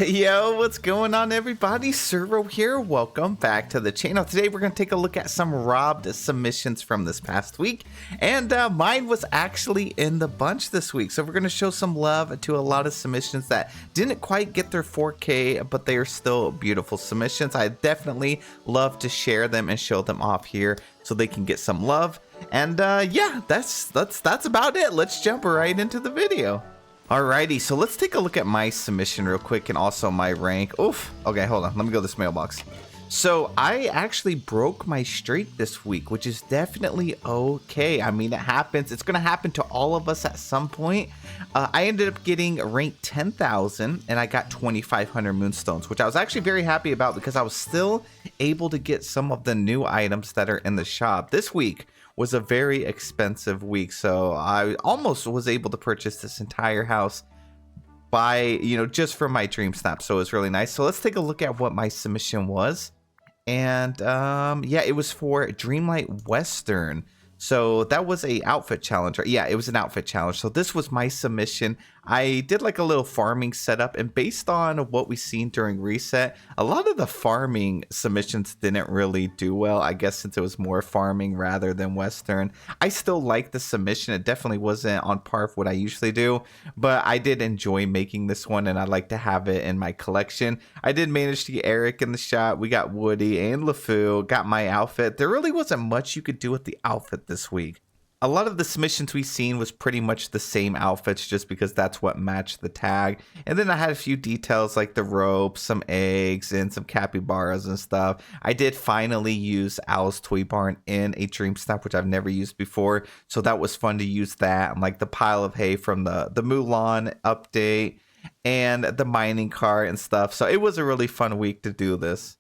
Yo, what's going on, everybody? Servo here. Welcome back to the channel. Today we're going to take a look at some robbed submissions from this past week, and mine was actually in the bunch this week. So we're going to show some love to a lot of submissions that didn't quite get their 4K, but they are still beautiful submissions. I definitely love to share them and show them off here so they can get some love. And yeah, that's about it. Let's jump right into the video. Alrighty, so let's take a look at my submission real quick and also my rank. Oof. Okay, hold on. Let me go to this mailbox. So I actually broke my streak this week, which is definitely okay. I mean, it happens. It's going to happen to all of us at some point. I ended up getting ranked 10,000 and I got 2,500 moonstones, which I was actually very happy about because I was still able to get some of the new items that are in the shop. This week was a very expensive week, so I almost was able to purchase this entire house by, just for my dream snap. So it was really nice. So let's take a look at what my submission was. And yeah, it was for Dreamlight Western. So that was a outfit challenge. Yeah, it was an outfit challenge. So this was my submission. I did like a little farming setup, and based on what we seen during reset, a lot of the farming submissions didn't really do well, I guess, since it was more farming rather than Western. I still like the submission. It definitely wasn't on par with what I usually do, but I did enjoy making this one and I like to have it in my collection. I did manage to get Eric in the shot. We got Woody and LeFou, got my outfit. There really wasn't much you could do with the outfit this week. A lot of the submissions we've seen was pretty much the same outfits just because that's what matched the tag. And then I had a few details like the rope, some eggs, and some capybaras and stuff. I did finally use Owl's Toy Barn in a dream snap, which I've never used before. So that was fun to use that. And like the pile of hay from the Mulan update and the mining car and stuff. So it was a really fun week to do this.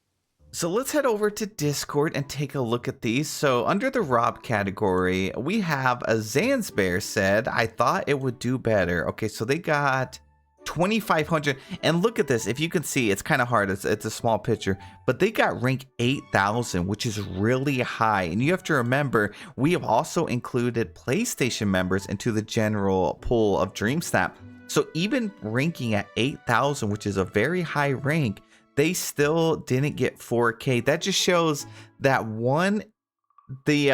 So let's head over to Discord and take a look at these. So under the Rob category, we have a Zanzbear said, I thought it would do better. Okay, so they got 2,500. And look at this. If you can see, it's kind of hard. It's a small picture. But they got rank 8,000, which is really high. And you have to remember, we have also included PlayStation members into the general pool of Dream Snap. So even ranking at 8,000, which is a very high rank, they still didn't get 4K. That just shows that the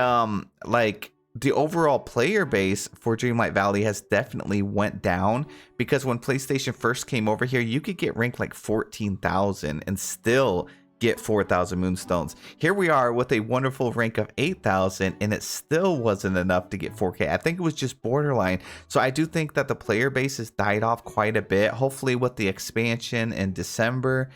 overall player base for Dreamlight Valley has definitely went down, because when PlayStation first came over here, you could get ranked like 14,000 and still get 4,000 moonstones. Here we are with a wonderful rank of 8,000 and it still wasn't enough to get 4K. I think it was just borderline. So I do think that the player base has died off quite a bit. Hopefully with the expansion in December,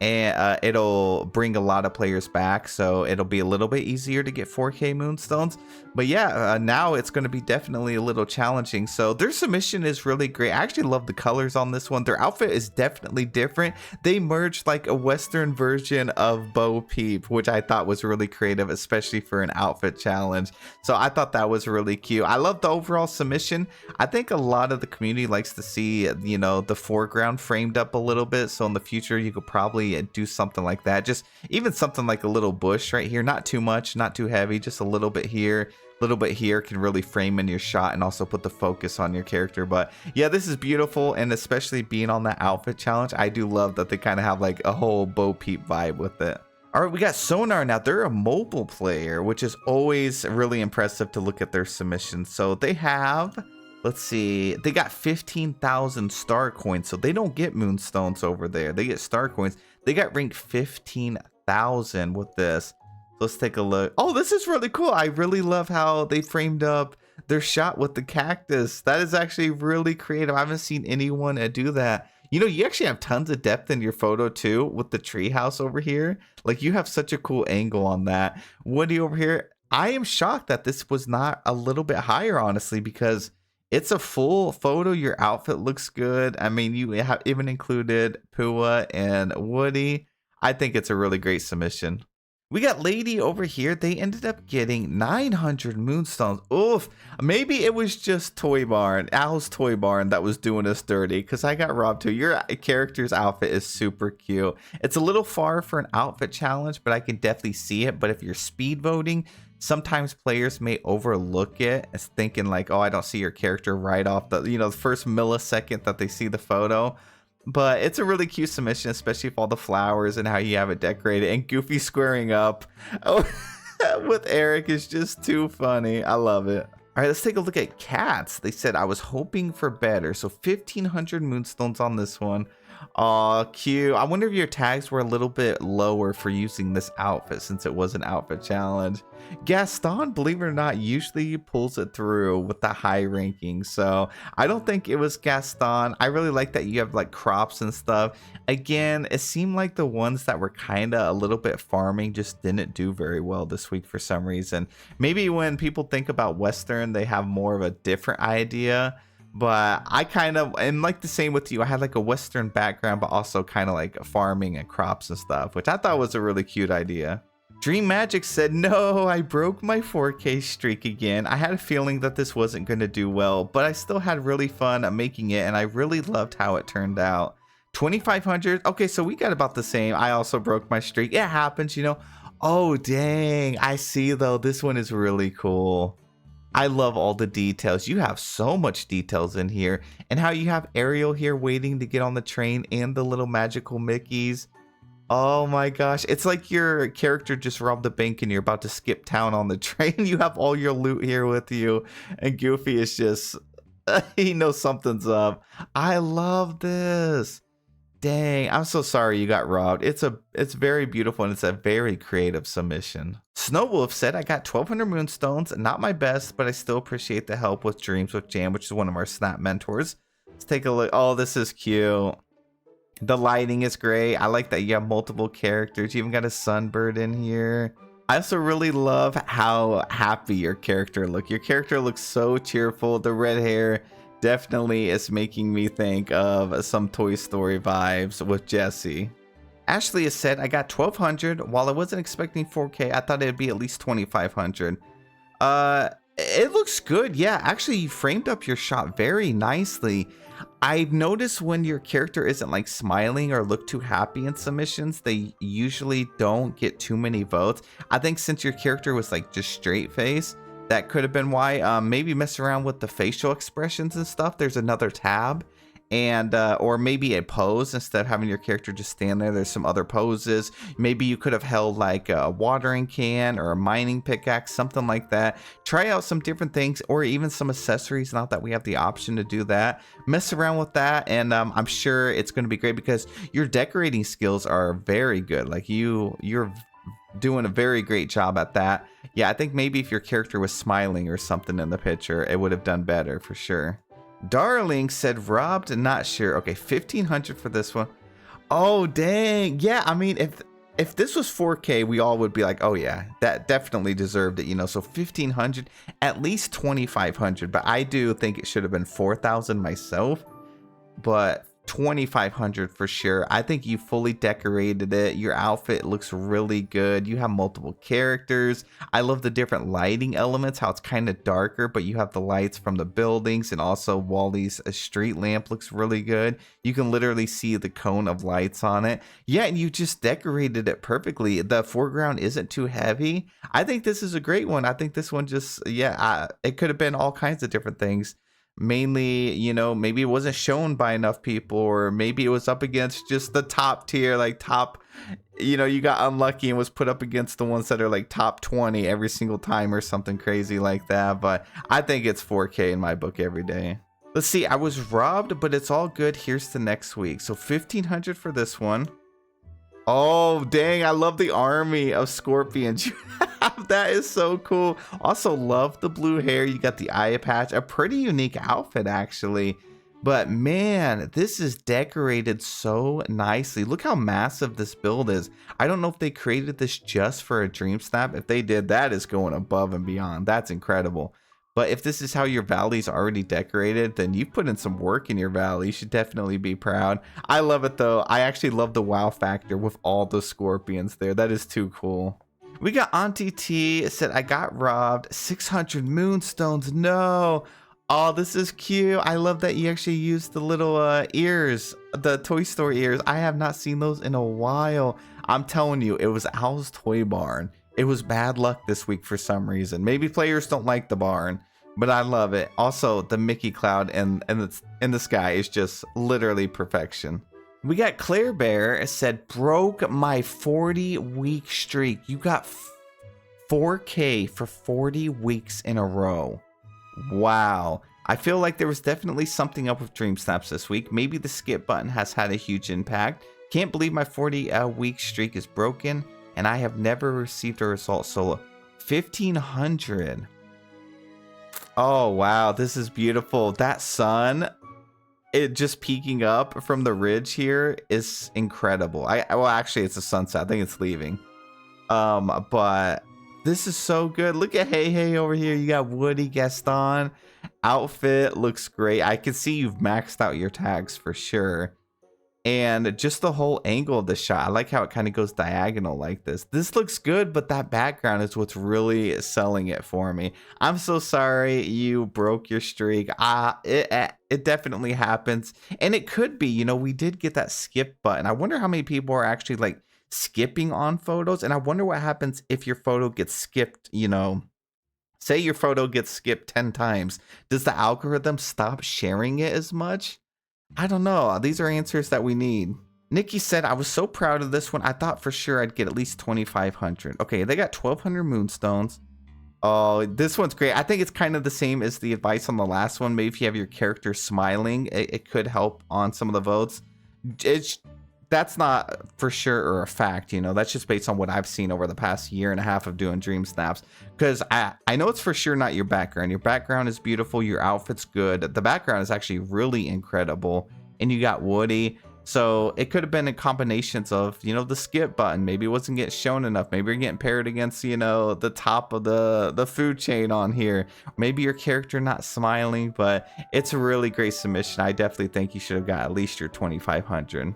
and it'll bring a lot of players back, so it'll be a little bit easier to get 4K moonstones. But yeah, now it's going to be definitely a little challenging. So their submission is really great. I actually love the colors on this one. Their outfit is definitely different. They merged like a Western version of Bo Peep, which I thought was really creative, especially for an outfit challenge. So I thought that was really cute. I love the overall submission. I think a lot of the community likes to see, the foreground framed up a little bit. So in the future, you could probably do something like that. Just even something like a little bush right here, not too much, not too heavy, just a little bit here, a little bit here can really frame in your shot and also put the focus on your character. But yeah, this is beautiful, and especially being on that outfit challenge, I do love that they kind of have like a whole Bo Peep vibe with it. All right, we got Sonar now. They're a mobile player, which is always really impressive to look at their submissions. So they have, let's see, they got 15,000 star coins, so they don't get moonstones over there. They get star coins. They got ranked 15,000 with this. So let's take a look. Oh, this is really cool. I really love how they framed up their shot with the cactus. That is actually really creative. I haven't seen anyone do that. You actually have tons of depth in your photo too with the treehouse over here. Like, you have such a cool angle on that. Woody over here. I am shocked that this was not a little bit higher, honestly, because it's a full photo. Your outfit looks good. I mean, you have even included Pua and Woody. I think it's a really great submission. We got Lady over here. They ended up getting 900 moonstones. Oof. Maybe it was just Toy Barn, Owl's Toy Barn, that was doing us dirty, because I got robbed too. Your character's outfit is super cute. It's a little far for an outfit challenge, but I can definitely see it. But if you're speed voting, sometimes players may overlook it as thinking like, oh, I don't see your character right off the, the first millisecond that they see the photo. But it's a really cute submission, especially with all the flowers and how you have it decorated. And Goofy squaring up with Eric is just too funny. I love it. All right, let's take a look at cats. They said, I was hoping for better. So 1,500 moonstones on this one. Aw, cute. I wonder if your tags were a little bit lower for using this outfit since it was an outfit challenge. Gaston, believe it or not, usually pulls it through with the high ranking. So I don't think it was Gaston. I really like that you have like crops and stuff. Again, it seemed like the ones that were kind of a little bit farming just didn't do very well this week for some reason. Maybe when people think about Western, they have more of a different idea. But I kind of am like the same with you. I had like a Western background, but also kind of like farming and crops and stuff, which I thought was a really cute idea. Dream Magic said, no, I broke my 4K streak again. I had a feeling that this wasn't going to do well, but I still had really fun making it, and I really loved how it turned out. 2,500. Okay, so we got about the same. I also broke my streak. It happens, you know. Oh, dang. I see, though. This one is really cool. I love all the details. You have so much details in here, and how you have Ariel here waiting to get on the train and the little magical Mickeys. Oh my gosh. It's like your character just robbed the bank and you're about to skip town on the train. You have all your loot here with you, and Goofy is just, he knows something's up. I love this. Dang, I'm so sorry you got robbed. It's very beautiful, and it's a very creative submission. Snowwolf said, I got 1,200 moonstones. Not my best, but I still appreciate the help with Dreams with Jam, which is one of our Snap mentors. Let's take a look. Oh, this is cute. The lighting is great. I like that you have multiple characters. You even got a sunbird in here. I also really love how happy your character looks. Your character looks so cheerful. The red hair definitely is making me think of some Toy Story vibes with Jessie. Ashley has said, I got 1,200. While I wasn't expecting 4K, I thought it'd be at least 2,500. It looks good. Yeah, actually, you framed up your shot very nicely. I've noticed when your character isn't like smiling or look too happy in submissions, they usually don't get too many votes. I think since your character was like just straight face, that could have been why. Maybe mess around with the facial expressions and stuff. There's another tab, and or maybe a pose instead of having your character just stand there. There's some other poses. Maybe you could have held like a watering can or a mining pickaxe, something like that. Try out some different things, or even some accessories. Not that we have the option to do that. Mess around with that, and I'm sure it's going to be great because your decorating skills are very good. Like you're doing a very great job at that. Yeah, I think maybe if your character was smiling or something in the picture, it would have done better for sure. Darling said, robbed, not sure. Okay, 1,500 for this one. Oh, dang. Yeah, I mean, if this was 4K, we all would be like, oh yeah, that definitely deserved it, you know. So 1,500, at least 2,500, but I do think it should have been 4,000 myself, but 2,500 for sure. I think you fully decorated it. Your outfit looks really good. You have multiple characters. I love the different lighting elements, how it's kind of darker, but you have the lights from the buildings, and also Wally's street lamp looks really good. You can literally see the cone of lights on it. Yeah, and you just decorated it perfectly. The foreground isn't too heavy. I think this is a great one. I think this one just, yeah, it could have been all kinds of different things. Mainly, you know, maybe it wasn't shown by enough people, or maybe it was up against just the top tier, like top, you know, you got unlucky and was put up against the ones that are like top 20 every single time or something crazy like that. But I think it's 4K in my book every day. Let's see, I was robbed, but it's all good. Here's to next week. So 1,500 for this one. Oh, dang, I love the army of scorpions. That is so cool. Also love the blue hair. You got the eye patch. A pretty unique outfit, actually. But man, this is decorated so nicely. Look how massive this build is. I don't know if they created this just for a Dream Snap. If they did, that is going above and beyond. That's incredible. But if this is how your valley's already decorated, then you've put in some work in your valley. You should definitely be proud. I love it, though. I actually love the wow factor with all the scorpions there. That is too cool. We got Auntie T said, I got robbed. 600 moonstones. No. Oh, this is cute. I love that you actually used the little ears, the Toy Story ears. I have not seen those in a while. I'm telling you, it was Al's Toy Barn. It was bad luck this week for some reason. Maybe players don't like the barn, but I love it. Also, the Mickey cloud and in the sky is just literally perfection. We got Claire Bear. It said, broke my 40-week streak. You got 4K for 40 weeks in a row. Wow. I feel like there was definitely something up with Dream Snaps this week. Maybe the skip button has had a huge impact. Can't believe my 40-week streak is broken, and I have never received a result solo. 1,500. Oh, wow. This is beautiful. That sun, it just peeking up from the ridge here is incredible. Well, actually, it's a sunset. I think it's leaving. But this is so good. Look at Hey Hey over here. You got Woody Gaston. Outfit looks great. I can see you've maxed out your tags for sure. And just the whole angle of the shot. I like how it kind of goes diagonal like this. This looks good, but that background is what's really selling it for me. I'm so sorry you broke your streak. It definitely happens. And it could be, you know, we did get that skip button. I wonder how many people are actually like skipping on photos. And I wonder what happens if your photo gets skipped, you know. Say your photo gets skipped 10 times. Does the algorithm stop sharing it as much? I don't know. These are answers that we need. Nikki said, I was so proud of this one. I thought for sure I'd get at least 2,500. Okay, they got 1,200 moonstones. Oh, this one's great. I think it's kind of the same as the advice on the last one. Maybe if you have your character smiling, it could help on some of the votes. That's not for sure or a fact, you know. That's just based on what I've seen over the past year and a half of doing Dream Snaps. Because I know it's for sure not your background. Your background is beautiful. Your outfit's good. The background is actually really incredible. And you got Woody. So it could have been a combinations of, you know, the skip button. Maybe it wasn't getting shown enough. Maybe you're getting paired against, you know, the top of the food chain on here. Maybe your character not smiling. But it's a really great submission. I definitely think you should have got at least your 2,500.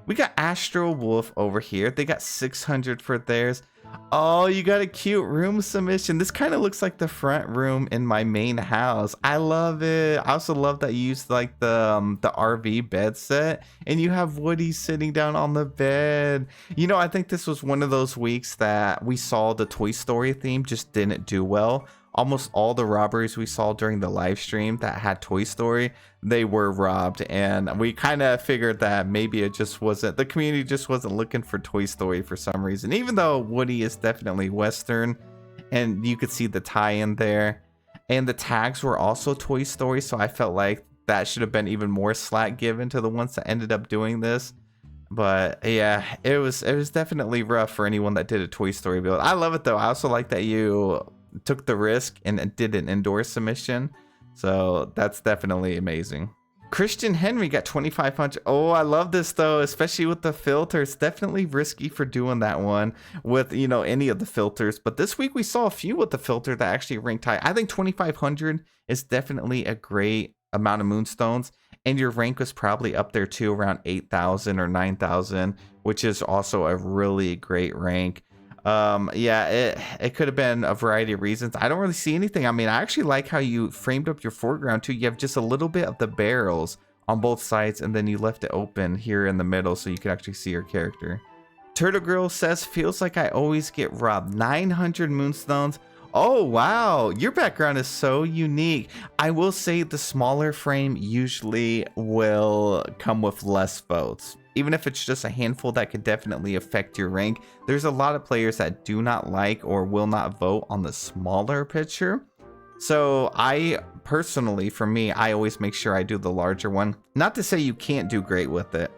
We got Astro Wolf over here. They got 600 for theirs. Oh, you got a cute room submission. This kind of looks like the front room in my main house. I love it. I also love that you used like the RV bed set, and you have Woody sitting down on the bed. You know, I think this was one of those weeks that we saw the Toy Story theme just didn't do well. Almost all the robberies we saw during the live stream that had Toy Story, they were robbed. And we kind of figured that maybe it just wasn't, the community just wasn't looking for Toy Story for some reason. Even though Woody is definitely Western, and you could see the tie-in there. And the tags were also Toy Story, so I felt like that should have been even more slack given to the ones that ended up doing this. But yeah, it was definitely rough for anyone that did a Toy Story build. I love it though. I also like that you took the risk and did an indoor submission, so that's definitely amazing. Christian Henry got 2,500. Oh, I love this though, especially with the filter. It's definitely risky for doing that one with, you know, any of the filters, but this week we saw a few with the filter that actually ranked high. I think 2,500 is definitely a great amount of moonstones, and your rank was probably up there too, around 8,000 or 9,000, which is also a really great rank. Yeah, it could have been a variety of reasons. I don't really see anything. I mean, I actually like how you framed up your foreground too. You have just a little bit of the barrels on both sides, and then you left it open here in the middle so you can actually see your character. Turtle Girl says, feels like I always get robbed. 900 moonstones. Oh, wow. Your background is so unique. I will say the smaller frame usually will come with less votes. Even if it's just a handful, that could definitely affect your rank. There's a lot of players that do not like or will not vote on the smaller picture. So I personally, for me, I always make sure I do the larger one. Not to say you can't do great with it.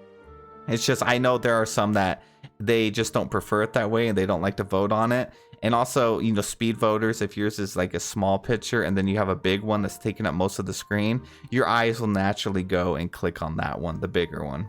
It's just, I know there are some that they just don't prefer it that way and they don't like to vote on it. And also, you know, speed voters, if yours is like a small picture and then you have a big one that's taking up most of the screen, your eyes will naturally go and click on that one, the bigger one.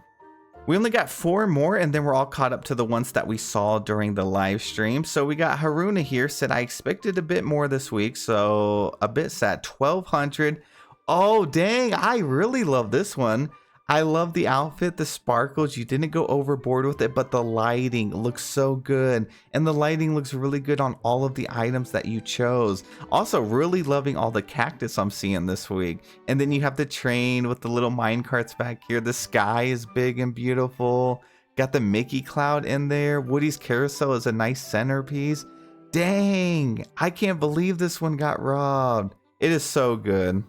We only got 4 more, and then we're all caught up to the ones that we saw during the live stream. So we got Haruna here, said, I expected a bit more this week, so a bit sad. 1,200. Oh, dang. I really love this one. I love the outfit, the sparkles. You didn't go overboard with it, but the lighting looks so good. And the lighting looks really good on all of the items that you chose. Also, really loving all the cactus I'm seeing this week. And then you have the train with the little mine carts back here. The sky is big and beautiful. Got the Mickey cloud in there. Woody's carousel is a nice centerpiece. Dang, I can't believe this one got robbed. It is so good.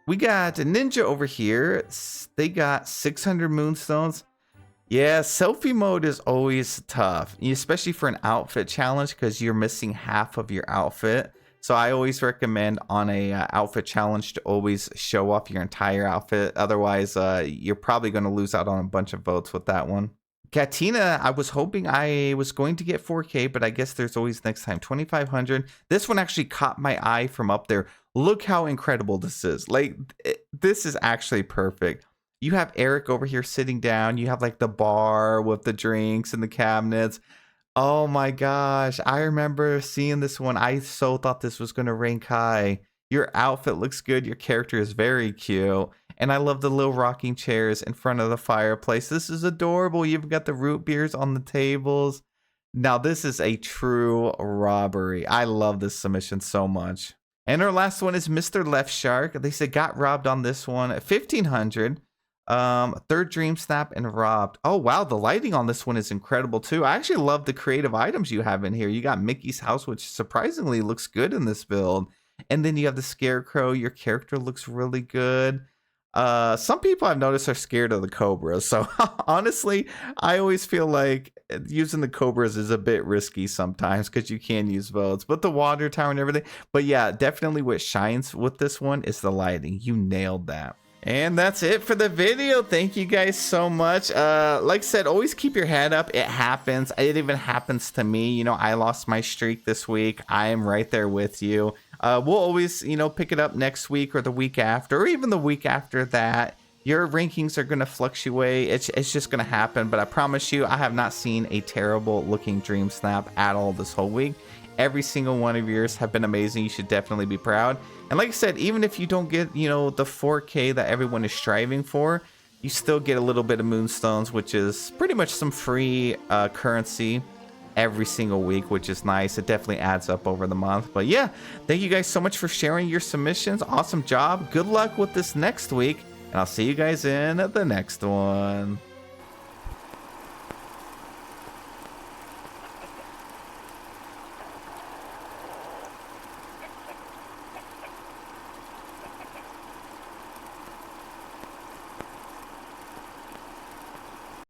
We got a Ninja over here. They got 600 moonstones. Yeah, selfie mode is always tough, especially for an outfit challenge because you're missing half of your outfit. So I always recommend on a outfit challenge to always show off your entire outfit. Otherwise, you're probably going to lose out on a bunch of votes with that one. Katina, I was hoping I was going to get 4K, but I guess there's always next time. 2500. This one actually caught my eye from up there. Look how incredible this is. Like, this is actually perfect. You have Eric over here sitting down. You have like the bar with the drinks and the cabinets. Oh my gosh. I remember seeing this one. I so thought this was going to rank high. Your outfit looks good. Your character is very cute. And I love the little rocking chairs in front of the fireplace. This is adorable. You've got the root beers on the tables. Now, this is a true robbery. I love this submission so much. And our last one is Mr. Left Shark. They said got robbed on this one at 1500. Third dream snap and robbed. Oh wow, the lighting on this one is incredible too. I actually love the creative items you have in here. You got Mickey's house, which surprisingly looks good in this build, and then you have the scarecrow. Your character looks really good. Some people I've noticed are scared of the cobras, so honestly I always feel like using the cobras is a bit risky sometimes because you can use votes, but the water tower and everything. But yeah, definitely what shines with this one is the lighting. You nailed that. And that's it for the video. Thank you guys so much. Like I said, always keep your head up. It happens. It even happens to me. You know, I lost my streak this week. I am right there with you. We'll always, pick it up next week or the week after, or even the week after that. Your rankings are going to fluctuate. It's just going to happen. But I promise you, I have not seen a terrible looking Dream Snap at all this whole week. Every single one of yours have been amazing. You should definitely be proud. And like I said, even if you don't get, the 4K that everyone is striving for, you still get a little bit of moonstones, which is pretty much some free currency every single week, which is nice. It definitely adds up over the month. But yeah, thank you guys so much for sharing your submissions. Awesome job. Good luck with this next week. And I'll see you guys in the next one.